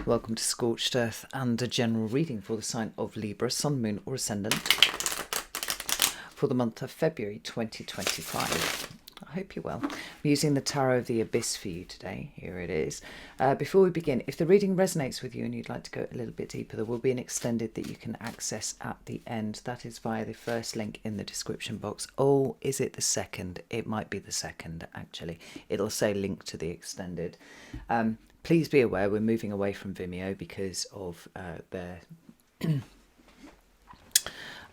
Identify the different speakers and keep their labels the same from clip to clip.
Speaker 1: welcome to Scorched Earth and a general reading for the sign of Libra, Sun, Moon or Ascendant for the month of February 2025. I hope you're well. I'm using the Tarot of the Abyss for you today. Here it is. Before we begin, if the reading resonates with you and you'd like to go a little bit deeper, there will be an extended that you can access at the end. That is via the first link in the description box. Oh, is it the second? It might be the second, actually. It'll say link to the extended. Please be aware we're moving away from Vimeo because of their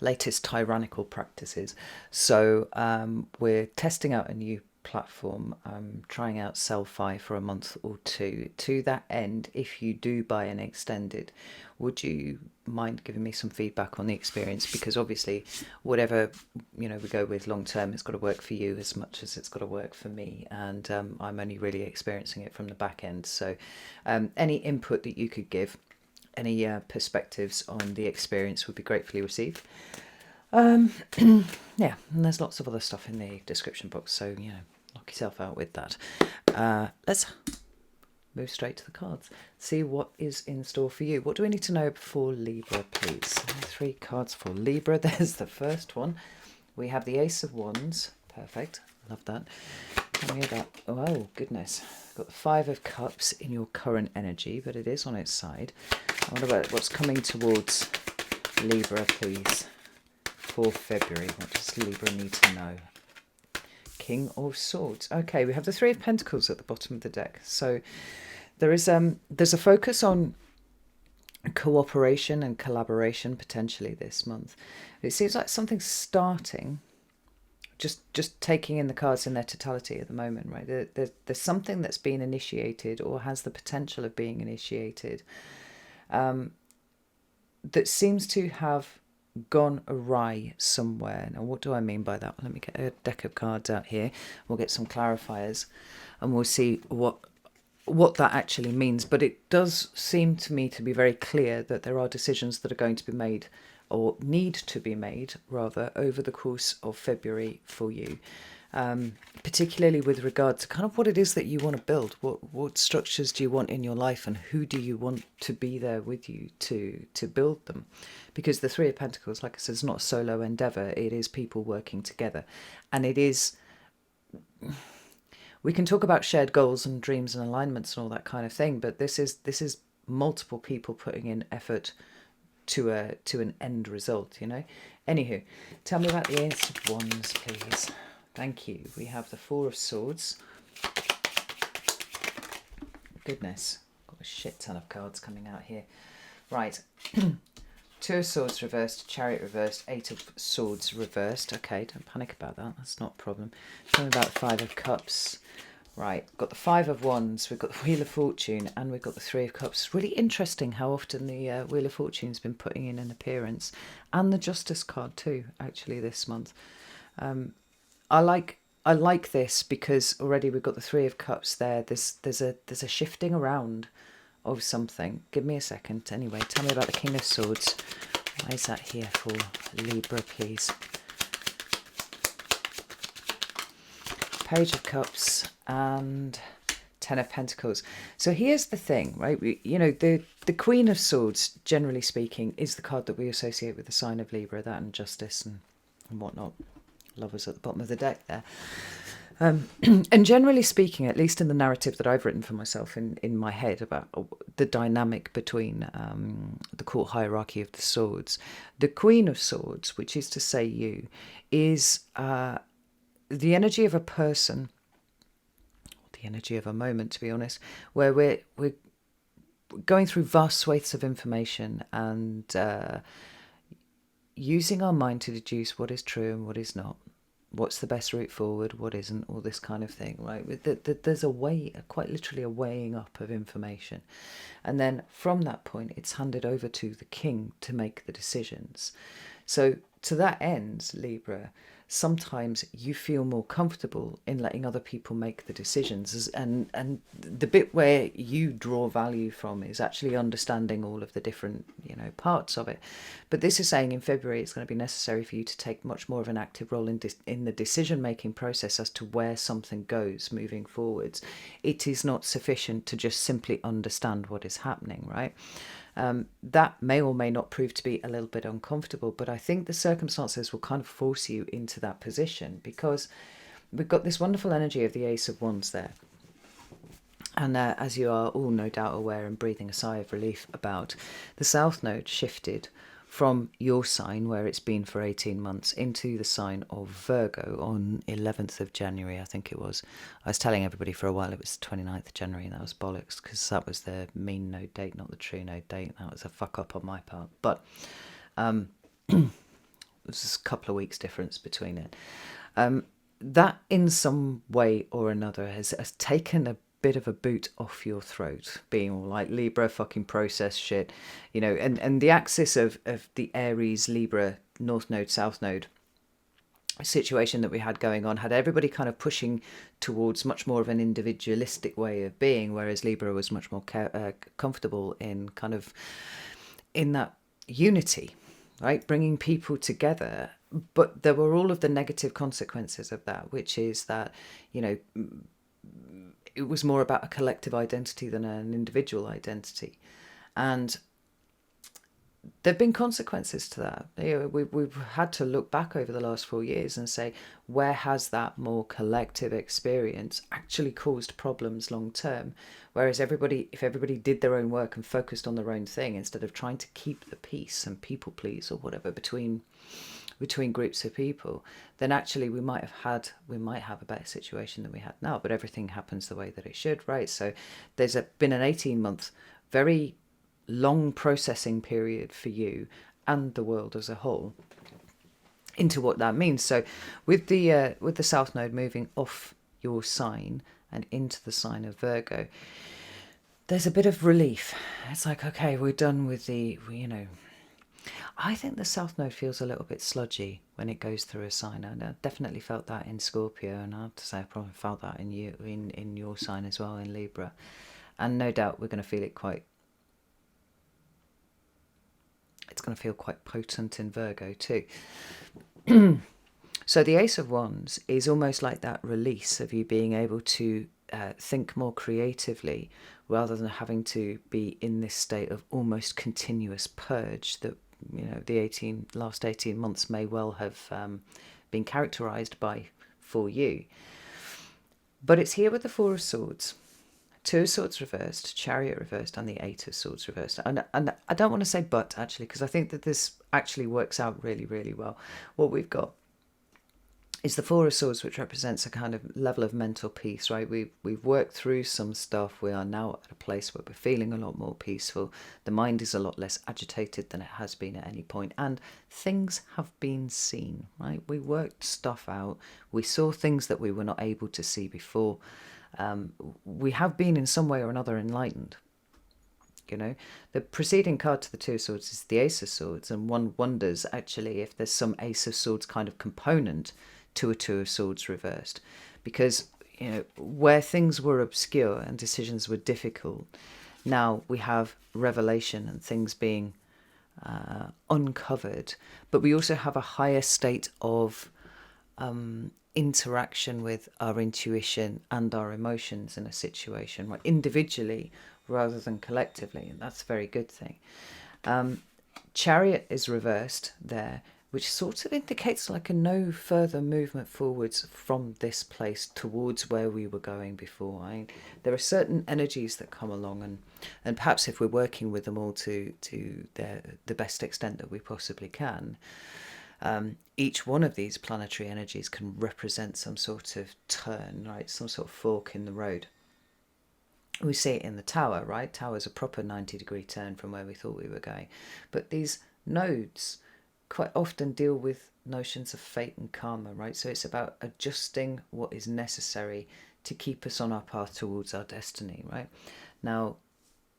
Speaker 1: latest tyrannical practices. So we're testing out a new platform, trying out Selfie for a month or two. To that end, if you do buy an extended, would you mind giving me some feedback on the experience? Because obviously whatever we go with long term, it's got to work for you as much as it's got to work for me, and I'm only really experiencing it from the back end. So any input that you could give, any perspectives on the experience would be gratefully received. Yeah, and there's lots of other stuff in the description box, so knock yourself out with that. Let's move straight to the cards, see what is in store for you. What do we need to know before Libra, please? 3 cards for Libra. There's the first one. We have the Ace of Wands. Perfect, love that. Tell me about, oh goodness, got the 5 of Cups in your current energy, but it is on its side. I wonder about what's coming towards Libra, please, for February. What does Libra need to know? King of Swords. Okay, we have the 3 of Pentacles at the bottom of the deck. So there's a focus on cooperation and collaboration potentially this month. It seems like something's starting. Just taking in the cards in their totality at the moment, right? There's something that's been initiated or has the potential of being initiated that seems to have gone awry somewhere. Now, what do I mean by that? Let me get a deck of cards out here. We'll get some clarifiers and we'll see what that actually means. But it does seem to me to be very clear that there are decisions that are going to be made, or need to be made rather, over the course of February for you, particularly with regard to kind of what it is that you want to build. What structures do you want in your life, and who do you want to be there with you to build them? Because the 3 of Pentacles, like I said, is not a solo endeavour. It is people working together, and it is, we can talk about shared goals and dreams and alignments and all that kind of thing, but this is multiple people putting in effort to an end result, Anywho, tell me about the Ace of Wands, please. Thank you. We have the 4 of Swords. Goodness, got a shit ton of cards coming out here. Right. 2 of Swords reversed, Chariot reversed, 8 of Swords reversed. Okay, don't panic about that. That's not a problem. Tell me about the 5 of Cups. Right, got the 5 of Wands, we've got the Wheel of Fortune, and we've got the 3 of Cups. Really interesting how often the Wheel of Fortune's been putting in an appearance. And the Justice card too, actually, this month. I like this because already we've got the 3 of Cups there. There's a shifting around of something. Give me a second. Anyway, tell me about the King of Swords. Why is that here for Libra, please? Page of Cups and 10 of Pentacles. So here's the thing, right? The Queen of Swords, generally speaking, is the card that we associate with the sign of Libra, that and Justice and whatnot. Lovers at the bottom of the deck there. And generally speaking, at least in the narrative that I've written for myself in my head about the dynamic between the court hierarchy of the swords, the Queen of Swords, which is to say you, is the energy of a person, the energy of a moment, to be honest, where we're going through vast swathes of information and using our mind to deduce what is true and what is not, what's the best route forward, what isn't, all this kind of thing, right? There's quite literally a weighing up of information. And then from that point, it's handed over to the king to make the decisions. So to that end, Libra, sometimes you feel more comfortable in letting other people make the decisions, and the bit where you draw value from is actually understanding all of the different, parts of it. But this is saying in February it's going to be necessary for you to take much more of an active role in the decision making process as to where something goes moving forwards. It is not sufficient to just simply understand what is happening, right? That may or may not prove to be a little bit uncomfortable, but I think the circumstances will kind of force you into that position, because we've got this wonderful energy of the Ace of Wands there. And as you are all no doubt aware and breathing a sigh of relief about, the South Node shifted from your sign, where it's been for 18 months, into the sign of Virgo on 11th of January, I think it was. I was telling everybody for a while it was 29th of January, and that was bollocks, because that was the mean node date, not the true node date. That was a fuck up on my part. But there's a couple of weeks difference between it. That in some way or another has taken a bit of a boot off your throat, being all like Libra fucking process shit, and the axis of the Aries Libra North Node South Node situation that we had going on had everybody kind of pushing towards much more of an individualistic way of being, whereas Libra was much more comfortable in kind of in that unity, right, bringing people together. But there were all of the negative consequences of that, which is that it was more about a collective identity than an individual identity. And there have been consequences to that. We've had to look back over the last 4 years and say, where has that more collective experience actually caused problems long term? Whereas if everybody did their own work and focused on their own thing, instead of trying to keep the peace and people please or whatever between groups of people, then actually we might have a better situation than we had now. But everything happens the way that it should, right? So there's been an 18-month very long processing period for you and the world as a whole into what that means. So with the South Node moving off your sign and into the sign of Virgo, there's a bit of relief. It's like, okay, we're done with I think the South Node feels a little bit sludgy when it goes through a sign. I definitely felt that in Scorpio, and I have to say I probably felt that in you, in your sign as well, in Libra. And no doubt we're going to feel it it's going to feel quite potent in Virgo too. So the Ace of Wands is almost like that release of you being able to think more creatively, rather than having to be in this state of almost continuous purge that the last 18 months may well have been characterized by for you. But it's here with the Four of Swords, Two of Swords reversed, Chariot reversed, and the Eight of Swords reversed. And I don't want to say but, actually, because I think that this actually works out really, really well. What we've got is the Four of Swords, which represents a kind of level of mental peace, right? We've worked through some stuff. We are now at a place where we're feeling a lot more peaceful. The mind is a lot less agitated than it has been at any point, and things have been seen, right? We worked stuff out. We saw things that we were not able to see before. We have been in some way or another enlightened. The preceding card to the Two of Swords is the Ace of Swords, and one wonders actually if there's some Ace of Swords kind of component to a Two of Swords reversed, because where things were obscure and decisions were difficult, now we have revelation and things being uncovered, but we also have a higher state of interaction with our intuition and our emotions in a situation, right? Individually rather than collectively, and that's a very good thing. Chariot is reversed there, which sort of indicates like a no further movement forwards from this place towards where we were going before. There are certain energies that come along, and perhaps if we're working with them all to the best extent that we possibly can, each one of these planetary energies can represent some sort of turn, right? Some sort of fork in the road. We see it in the Tower, right? Tower's a proper 90-degree turn from where we thought we were going. But these nodes quite often deal with notions of fate and karma, right? So it's about adjusting what is necessary to keep us on our path towards our destiny, right? Now,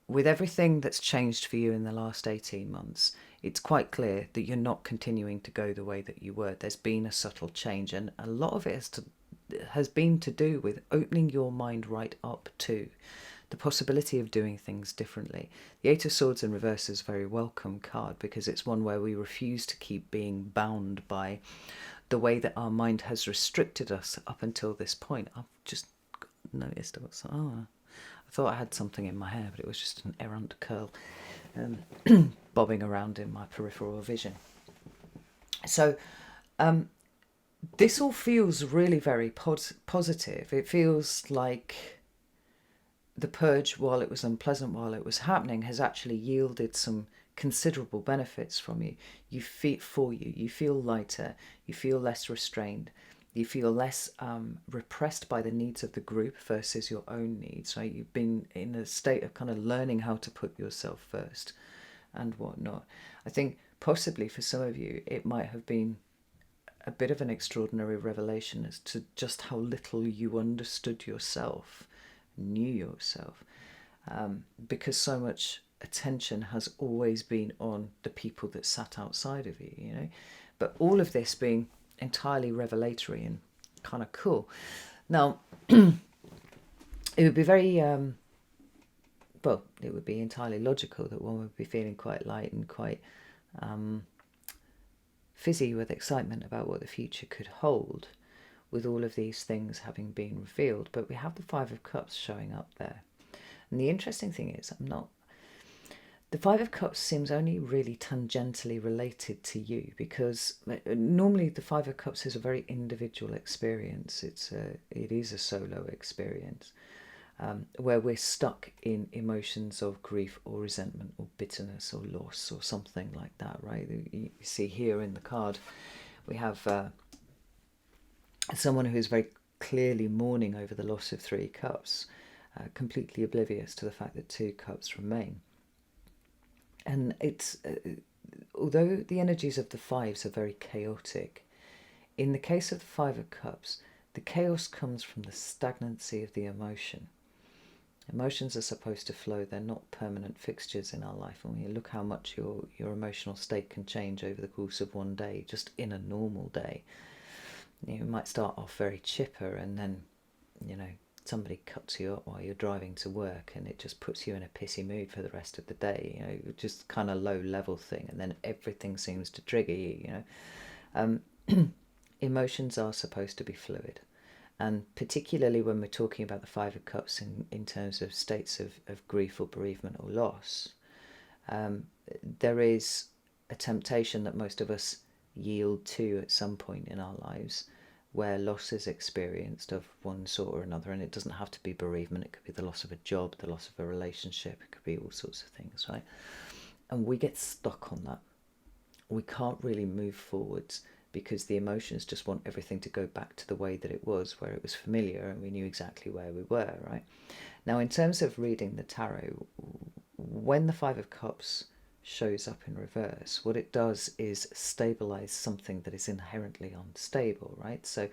Speaker 1: with everything that's changed for you in the last 18 months, it's quite clear that you're not continuing to go the way that you were. There's been a subtle change, and a lot of it has been to do with opening your mind right up to the possibility of doing things differently. The Eight of Swords in reverse is a very welcome card, because it's one where we refuse to keep being bound by the way that our mind has restricted us up until this point. I've just noticed I thought I had something in my hair, but it was just an errant curl bobbing around in my peripheral vision. So this all feels really very positive. It feels like the purge, while it was unpleasant, while it was happening, has actually yielded some considerable benefits from you. You feel lighter, you feel less restrained, you feel less repressed by the needs of the group versus your own needs, right? You've been in a state of kind of learning how to put yourself first and whatnot. I think possibly for some of you it might have been a bit of an extraordinary revelation as to just how little you understood yourself, knew yourself, because so much attention has always been on the people that sat outside of you, you know. But all of this being entirely revelatory and kind of cool. Now, it would be very, well, it would be entirely logical that one would be feeling quite light and quite fizzy with excitement about what the future could hold, with all of these things having been revealed. But we have the Five of Cups showing up there. And the interesting thing is, the Five of Cups seems only really tangentially related to you, because normally the Five of Cups is a very individual experience. It is a solo experience, where we're stuck in emotions of grief or resentment or bitterness or loss or something like that, right? You see here in the card, we have someone who is very clearly mourning over the loss of Three Cups, completely oblivious to the fact that Two Cups remain. And it's although the energies of the fives are very chaotic, in the case of the Five of Cups, the chaos comes from the stagnancy of the emotion. Emotions are supposed to flow. They're not permanent fixtures in our life. And when you look how much your emotional state can change over the course of one day, just in a normal day, you might start off very chipper, and then, you know, somebody cuts you up while you're driving to work, and it just puts you in a pissy mood for the rest of the day, you know, just kind of low level thing, and then everything seems to trigger you, you know. Emotions are supposed to be fluid, and particularly when we're talking about the Five of Cups in terms of states of grief or bereavement or loss, there is a temptation that most of us yield to at some point in our lives, where loss is experienced of one sort or another. And it doesn't have to be bereavement. It could be the loss of a job, the loss of a relationship. It could be all sorts of things, right? And we get stuck on that. We can't really move forwards, because the emotions just want everything to go back to the way that it was, where it was familiar and we knew exactly where we were, right? Now, in terms of reading the tarot, when the Five of Cups shows up in reverse, what it does is stabilize something that is inherently unstable, right? So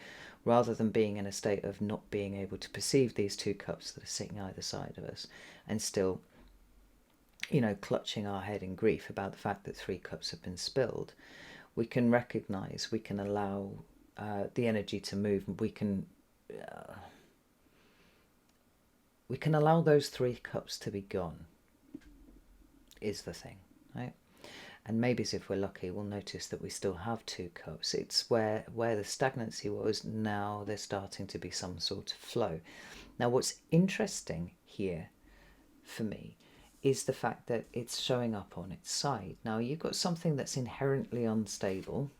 Speaker 1: rather than being in a state of not being able to perceive these two cups that are sitting either side of us, and still, you know, clutching our head in grief about the fact that Three Cups have been spilled, we can recognize, we can allow the energy to move, and we can allow those Three Cups to be gone, is the thing, right? And maybe, as if we're lucky, we'll notice that we still have Two Cups. It's where the stagnancy was, now there's starting to be some sort of flow. Now, what's interesting here for me is the fact that it's showing up on its side. Now, you've got something that's inherently unstable,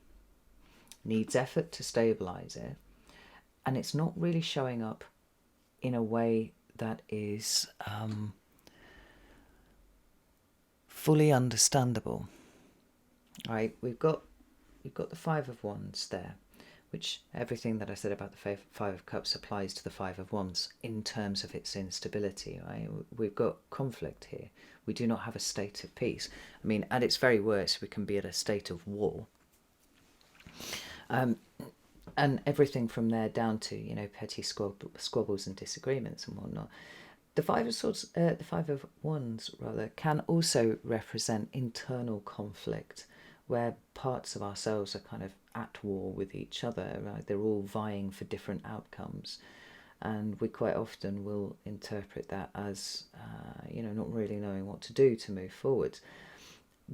Speaker 1: needs effort to stabilize it, and it's not really showing up in a way that is fully understandable. Right, we've got the Five of Wands there, which everything that I said about the Five of Cups applies to the Five of Wands in terms of its instability, right? We've got conflict here. We do not have a state of peace. I mean, at its very worst, we can be at a state of war. And everything from there down to, you know, petty squabbles and disagreements and whatnot. The Five of Swords, the Five of Wands, rather, can also represent internal conflict, where parts of ourselves are kind of at war with each other. Right? They're all vying for different outcomes, and we quite often will interpret that as, not really knowing what to do to move forward.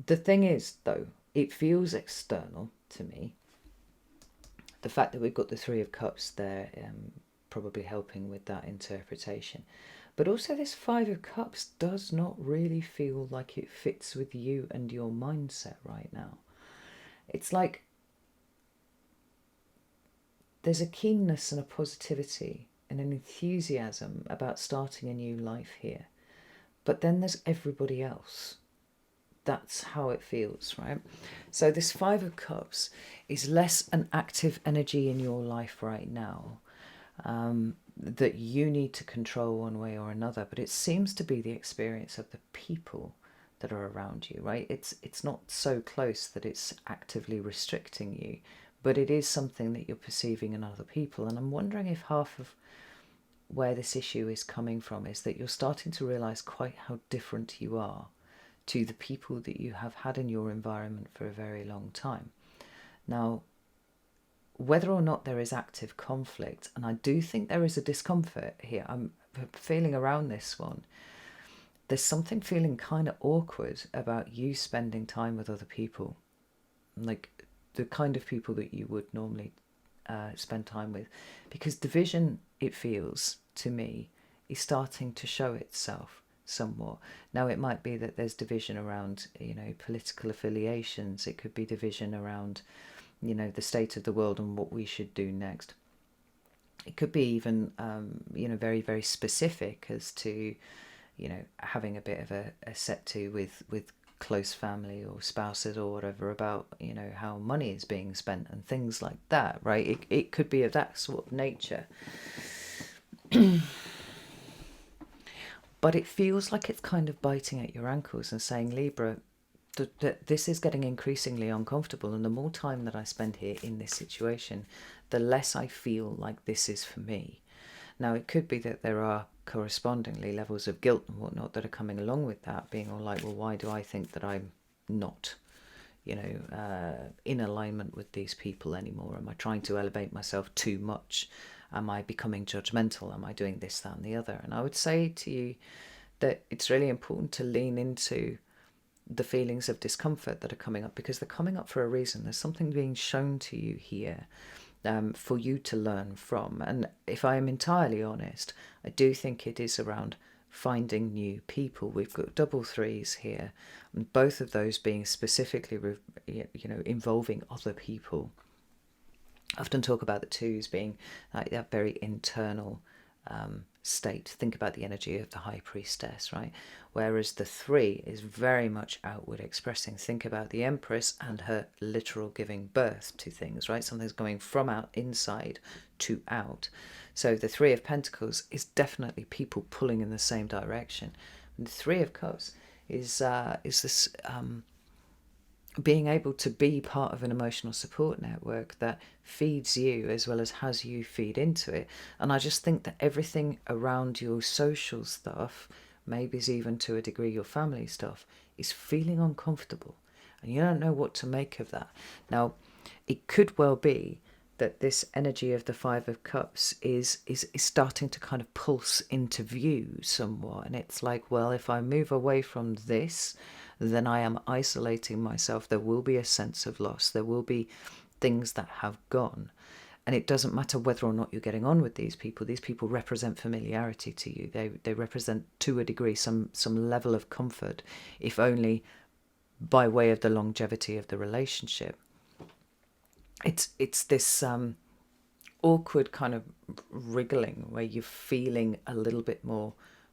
Speaker 1: The thing is, though, it feels external to me. The fact that we've got the Three of Cups there, probably helping with that interpretation. But also, this Five of Cups does not really feel like it fits with you and your mindset right now. It's like there's a keenness and a positivity and an enthusiasm about starting a new life here. But then there's everybody else. That's how it feels, right? So this Five of Cups is less an active energy in your life right now, that you need to control one way or another, but it seems to be the experience of the people that are around you, right? It's not so close that it's actively restricting you, but it is something that you're perceiving in other people. And I'm wondering if half of where this issue is coming from is that you're starting to realize quite how different you are to the people that you have had in your environment for a very long time. Now, whether or not there is active conflict, and I do think there is a discomfort here, I'm feeling around this one, there's something feeling kind of awkward about you spending time with other people, like the kind of people that you would normally spend time with, because division, it feels to me, is starting to show itself somewhat. Now, it might be that there's division around, political affiliations. It could be division around, the state of the world and what we should do next. It could be even, very, very specific as to, having a bit of a set to with close family or spouses or whatever about, how money is being spent and things like that, right? It could be of that sort of nature. But it feels like it's kind of biting at your ankles and saying, Libra, that this is getting increasingly uncomfortable, and the more time that I spend here in this situation, the less I feel like this is for me. Now, it could be that there are correspondingly levels of guilt and whatnot that are coming along with that, being all like, well, why do I think that I'm not, in alignment with these people anymore? Am I trying to elevate myself too much? Am I becoming judgmental? Am I doing this, that, and the other? And I would say to you that it's really important to lean into the feelings of discomfort that are coming up, because they're coming up for a reason. There's something being shown to you here, for you to learn from. And if I am entirely honest, I do think it is around finding new people. We've got double threes here, and both of those being specifically, involving other people. I often talk about the twos being like that very internal state. Think about the energy of the high priestess, right? Whereas the three is very much outward expressing. Think about the empress and her literal giving birth to things, right? Something's going from out inside to out. So the Three of Pentacles is definitely people pulling in the same direction. And the Three of Cups is this being able to be part of an emotional support network that feeds you as well as has you feed into it. And I just think that everything around your social stuff, maybe even to a degree your family stuff, is feeling uncomfortable, and you don't know what to make of that. Now, it could well be that this energy of the Five of Cups is starting to kind of pulse into view somewhat, and it's like, well, if I move away from this, then I am isolating myself. There will be a sense of loss. There will be things that have gone. And it doesn't matter whether or not you're getting on with these people. These people represent familiarity to you. They represent, to a degree, some level of comfort, if only by way of the longevity of the relationship. It's this awkward kind of wriggling where you're feeling a little bit more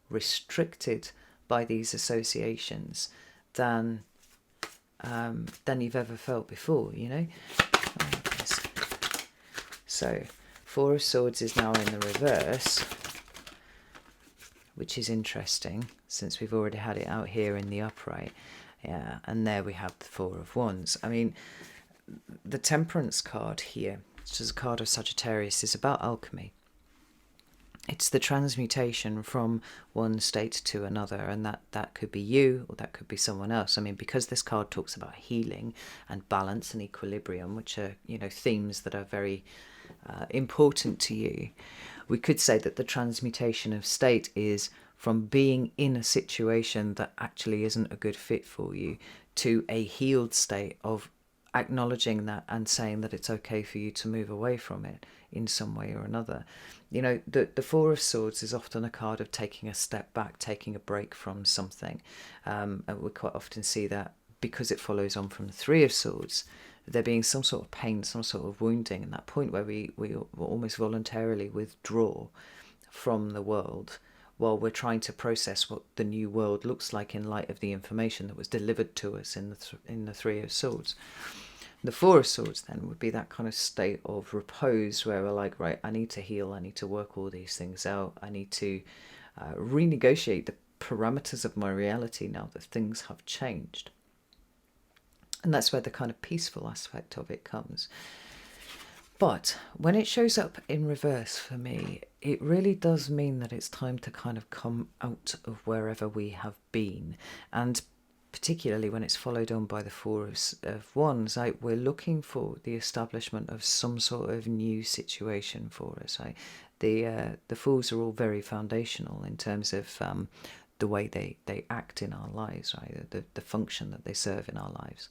Speaker 1: restricted by these associations than you've ever felt before, So, Four of Swords is now in the reverse, which is interesting since we've already had it out here in the upright. Yeah, and there we have the Four of Wands. I mean, the Temperance card here, which is a card of Sagittarius, is about alchemy. It's the transmutation from one state to another, and that could be you, or that could be someone else. I mean, because this card talks about healing and balance and equilibrium, which are, themes that are very important to you, we could say that the transmutation of state is from being in a situation that actually isn't a good fit for you to a healed state of acknowledging that and saying that it's okay for you to move away from it in some way or another. The Four of Swords is often a card of taking a step back, taking a break from something. And we quite often see that because it follows on from the Three of Swords, there being some sort of pain, some sort of wounding, and that point where we almost voluntarily withdraw from the world while we're trying to process what the new world looks like in light of the information that was delivered to us in the Three of Swords. The Four of Swords then would be that kind of state of repose where we're like, right, I need to heal, I need to work all these things out, I need to renegotiate the parameters of my reality now that things have changed. And that's where the kind of peaceful aspect of it comes. But when it shows up in reverse for me, it really does mean that it's time to kind of come out of wherever we have been. And particularly when it's followed on by the Four of Wands, we're looking for the establishment of some sort of new situation for us. The Fools are all very foundational in terms of the way they act in our lives, right? The function that they serve in our lives.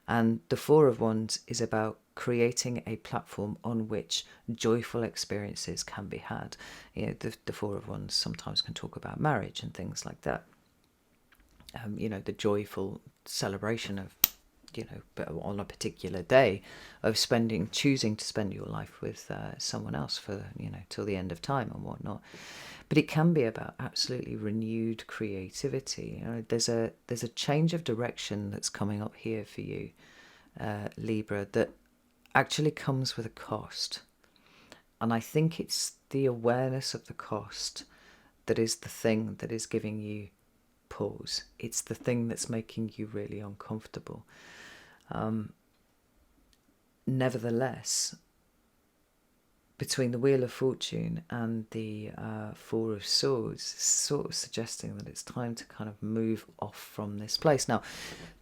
Speaker 1: And the Four of Wands is about creating a platform on which joyful experiences can be had. The Four of Wands sometimes can talk about marriage and things like that. The joyful celebration of, on a particular day of choosing to spend your life with someone else for, till the end of time and whatnot. But it can be about absolutely renewed creativity. There's a change of direction that's coming up here for you, Libra, that actually comes with a cost. And I think it's the awareness of the cost that is the thing that is giving you pause. It's the thing that's making you really uncomfortable. Nevertheless, between the Wheel of Fortune and the Four of Swords, sort of suggesting that it's time to kind of move off from this place. Now,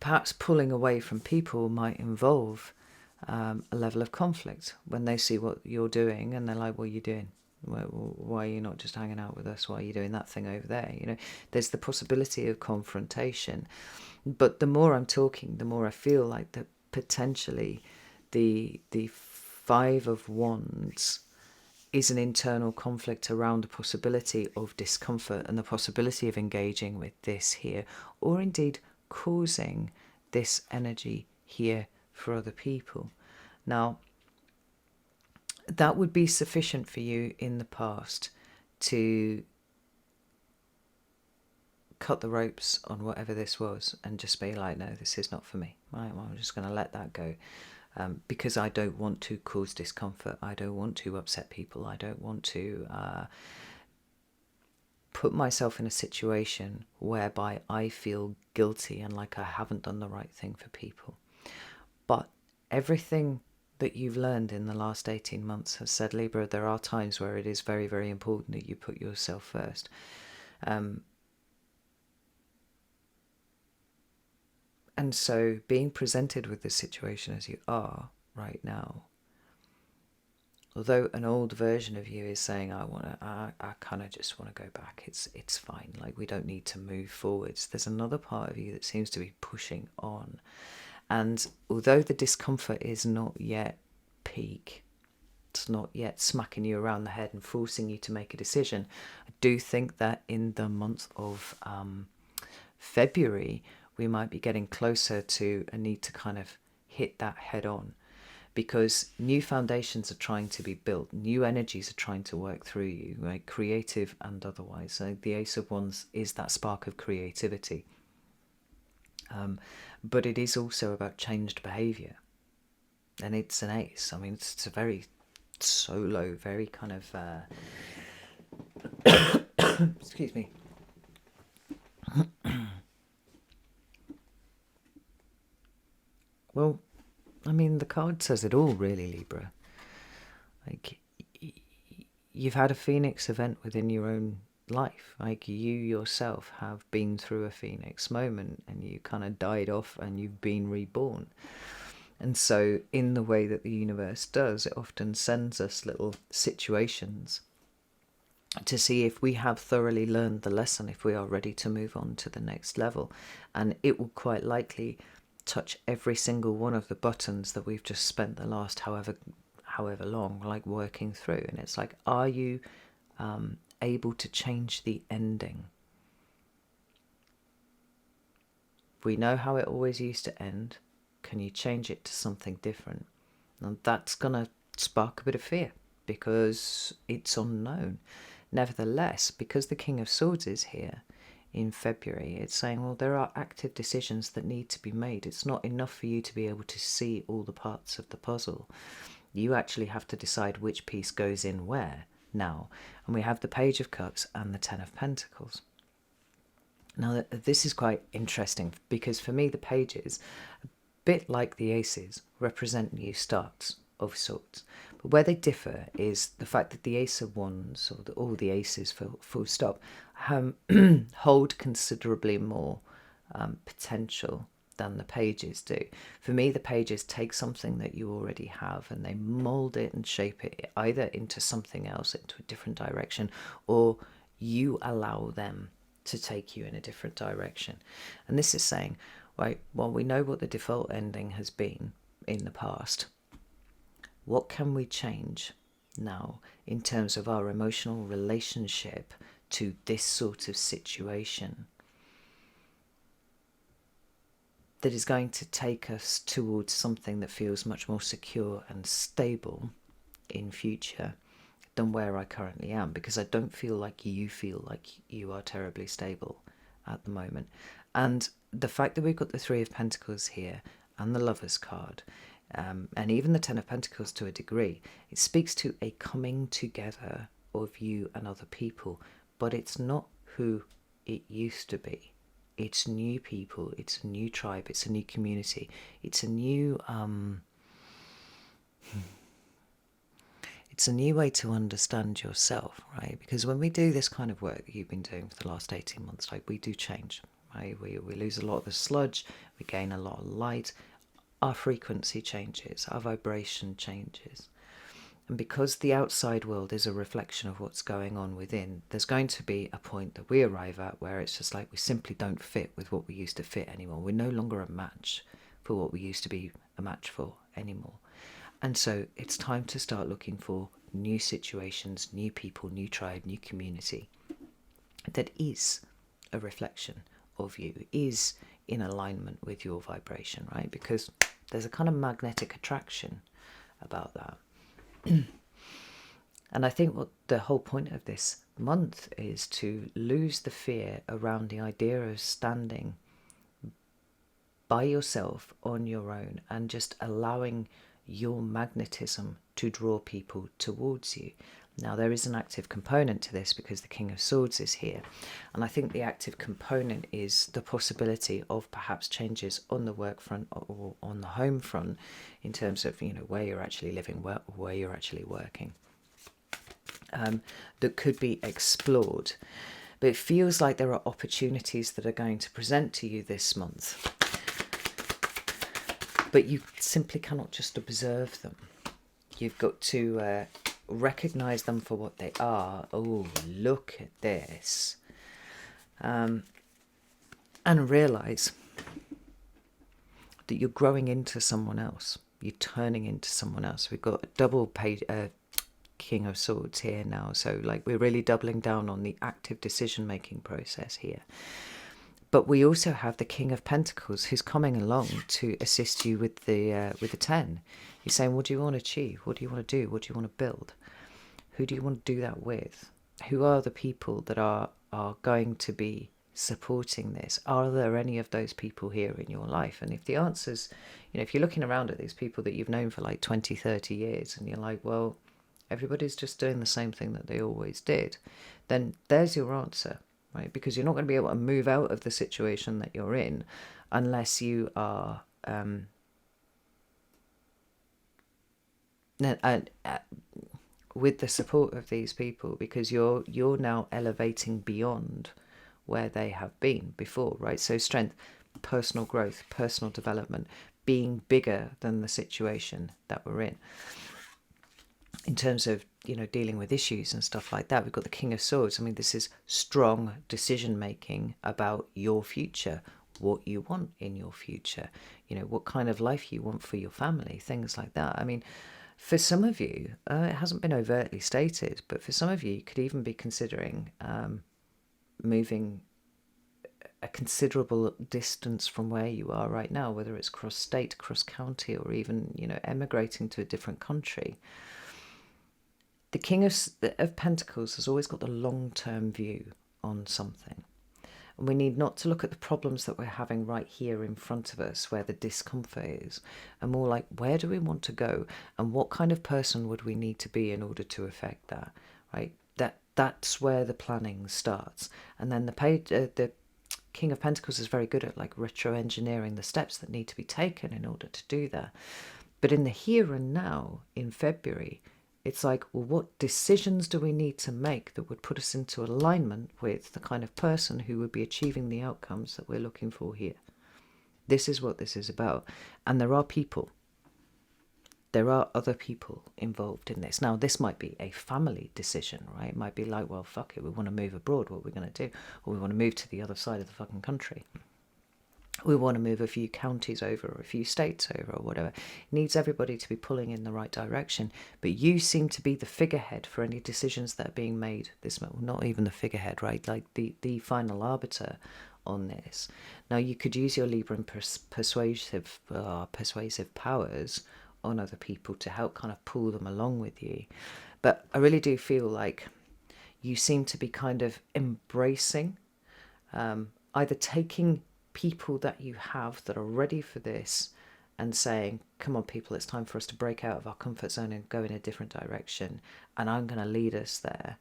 Speaker 1: perhaps pulling away from people might involve a level of conflict when they see what you're doing and they're like, what are you doing? Why are you not just hanging out with us? Why are you doing that thing over there? There's the possibility of confrontation. But the more I'm talking, the more I feel like that potentially the Five of Wands is an internal conflict around the possibility of discomfort and the possibility of engaging with this here, or indeed causing this energy here for other people. Now, that would be sufficient for you in the past to cut the ropes on whatever this was and just be like, no, this is not for me. I'm just going to let that go. Because I don't want to cause discomfort. I don't want to upset people. I don't want to put myself in a situation whereby I feel guilty and like I haven't done the right thing for people. But everything that you've learned in the last 18 months has said, Libra, there are times where it is very, very important that you put yourself first. And so being presented with this situation as you are right now, although an old version of you is saying, I kind of just want to go back, it's fine, like we don't need to move forwards, there's another part of you that seems to be pushing on. And although the discomfort is not yet peak, it's not yet smacking you around the head and forcing you to make a decision, I do think that in the month of February, we might be getting closer to a need to kind of hit that head on, because new foundations are trying to be built, new energies are trying to work through you, right? Creative and otherwise. So the Ace of Wands is that spark of creativity. But it is also about changed behaviour. And it's an ace. I mean, it's a very solo, very kind of... excuse me. Well, I mean, the card says it all, really, Libra. Like, you've had a phoenix event within your own life. Like, you yourself have been through a phoenix moment, and you kind of died off and you've been reborn. And so in the way that the universe does, it often sends us little situations to see if we have thoroughly learned the lesson, if we are ready to move on to the next level. And it will quite likely touch every single one of the buttons that we've just spent the last however long, like, working through. And it's like, are you able to change the ending? We know how it always used to end. Can you change it to something different? And that's going to spark a bit of fear, because it's unknown. Nevertheless, because the King of Swords is here in February, it's saying, well, there are active decisions that need to be made. It's not enough for you to be able to see all the parts of the puzzle. You actually have to decide which piece goes in where now. And we have the Page of Cups and the Ten of Pentacles. Now, this is quite interesting, because for me, the pages, a bit like the aces, represent new starts of sorts. But where they differ is the fact that the Ace of Wands, or all the aces full stop, hold considerably more potential than the pages do. For me, the pages take something that you already have and they mold it and shape it either into something else, into a different direction, or you allow them to take you in a different direction. And this is saying, right, well, we know what the default ending has been in the past. What can we change now in terms of our emotional relationship to this sort of situation that is going to take us towards something that feels much more secure and stable in future than where I currently am? Because I don't feel like you are terribly stable at the moment. And the fact that we've got the Three of Pentacles here and the Lovers card, and even the Ten of Pentacles to a degree, it speaks to a coming together of you and other people, but it's not who it used to be. It's new people, it's a new tribe, it's a new community, it's a new it's a new way to understand yourself, right? Because when we do this kind of work that you've been doing for the last 18 months, like, we do change, right? We lose a lot of the sludge, we gain a lot of light, our frequency changes, our vibration changes. And because the outside world is a reflection of what's going on within, there's going to be a point that we arrive at where it's just like, we simply don't fit with what we used to fit anymore. We're no longer a match for what we used to be a match for anymore. And so it's time to start looking for new situations, new people, new tribe, new community that is a reflection of you, is in alignment with your vibration, right? Because there's a kind of magnetic attraction about that. And I think what the whole point of this month is to lose the fear around the idea of standing by yourself on your own and just allowing your magnetism to draw people towards you. Now, there is an active component to this because the King of Swords is here. And I think the active component is the possibility of perhaps changes on the work front or on the home front in terms of, where you're actually living, where you're actually working, that could be explored. But it feels like there are opportunities that are going to present to you this month. But you simply cannot just observe them. You've got to recognise them for what they are. Oh, look at this. And realise that you're growing into someone else. You're turning into someone else. We've got a double page, King of Swords here now. So, like, we're really doubling down on the active decision-making process here. But we also have the King of Pentacles who's coming along to assist you with the 10. He's saying, what do you want to achieve? What do you want to do? What do you want to build? Who do you want to do that with? Who are the people that are going to be supporting this? Are there any of those people here in your life? And if the answer's, if you're looking around at these people that you've known for like 20, 30 years and you're like, well, everybody's just doing the same thing that they always did, then there's your answer. Right? Because you're not going to be able to move out of the situation that you're in unless you are with the support of these people, because you're now elevating beyond where they have been before, right? So strength, personal growth, personal development, being bigger than the situation that we're in terms of, you know, dealing with issues and stuff like that. We've got the King of Swords. I mean, this is strong decision making about your future, what you want in your future, you know, what kind of life you want for your family, things like that. I mean, for some of you, it hasn't been overtly stated, but for some of you, you could even be considering moving a considerable distance from where you are right now, whether it's cross state, cross county, or even, you know, emigrating to a different country. The King of Pentacles has always got the long-term view on something. And we need not to look at the problems that we're having right here in front of us, where the discomfort is, and more like, where do we want to go, and what kind of person would we need to be in order to affect that, right? That's where the planning starts. And then the King of Pentacles is very good at like retro-engineering the steps that need to be taken in order to do that. But in the here and now, in February, it's like, well, what decisions do we need to make that would put us into alignment with the kind of person who would be achieving the outcomes that we're looking for here? This is what this is about. And there are people. There are other people involved in this. Now, this might be a family decision, right? It might be like, well, fuck it, we want to move abroad. What are we going to do? Or we want to move to the other side of the fucking country. We want to move a few counties over, or a few states over, or whatever. It needs everybody to be pulling in the right direction. But you seem to be the figurehead for any decisions that are being made this month. Well, not even the figurehead, right? Like the final arbiter on this. Now, you could use your Libra and persuasive powers on other people to help kind of pull them along with you. But I really do feel like you seem to be kind of embracing, either taking people that you have that are ready for this and saying, come on people, it's time for us to break out of our comfort zone and go in a different direction, and I'm going to lead us there.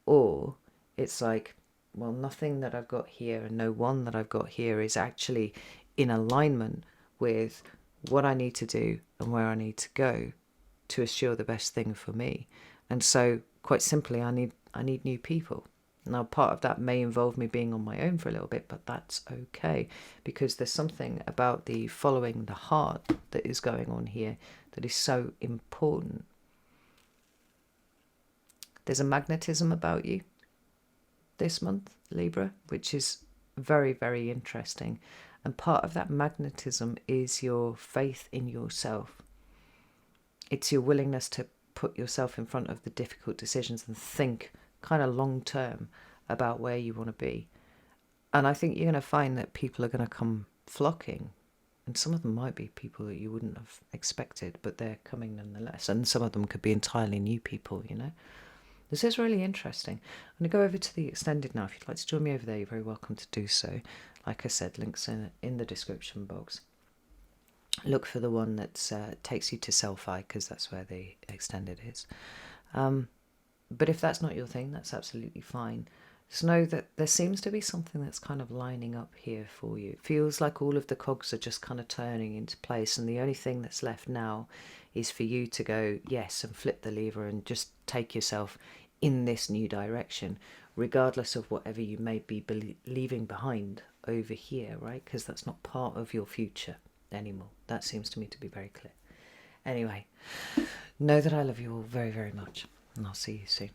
Speaker 1: Or it's like, well, nothing that I've got here and no one that I've got here is actually in alignment with what I need to do and where I need to go to assure the best thing for me. And so, quite simply, I need new people. Now, part of that may involve me being on my own for a little bit, but that's okay, because there's something about the following the heart that is going on here that is so important. There's a magnetism about you this month, Libra, which is very, very interesting. And part of that magnetism is your faith in yourself. It's your willingness to put yourself in front of the difficult decisions and think kind of long term about where you want to be. And I think you're going to find that people are going to come flocking, and some of them might be people that you wouldn't have expected, but they're coming nonetheless. And some of them could be entirely new people, you know. This is really interesting. I'm going to go over to the extended now. If you'd like to join me over there, you're very welcome to do so. Like I said, links in the description box. Look for the one that takes you to Self-I, because that's where the extended is. But if that's not your thing, that's absolutely fine. Just know that there seems to be something that's kind of lining up here for you. It feels like all of the cogs are just kind of turning into place, and the only thing that's left now is for you to go yes and flip the lever and just take yourself in this new direction, regardless of whatever you may be leaving behind over here, right? Because that's not part of your future anymore. That seems to me to be very clear. Anyway, know that I love you all very, very much, and I'll see you soon.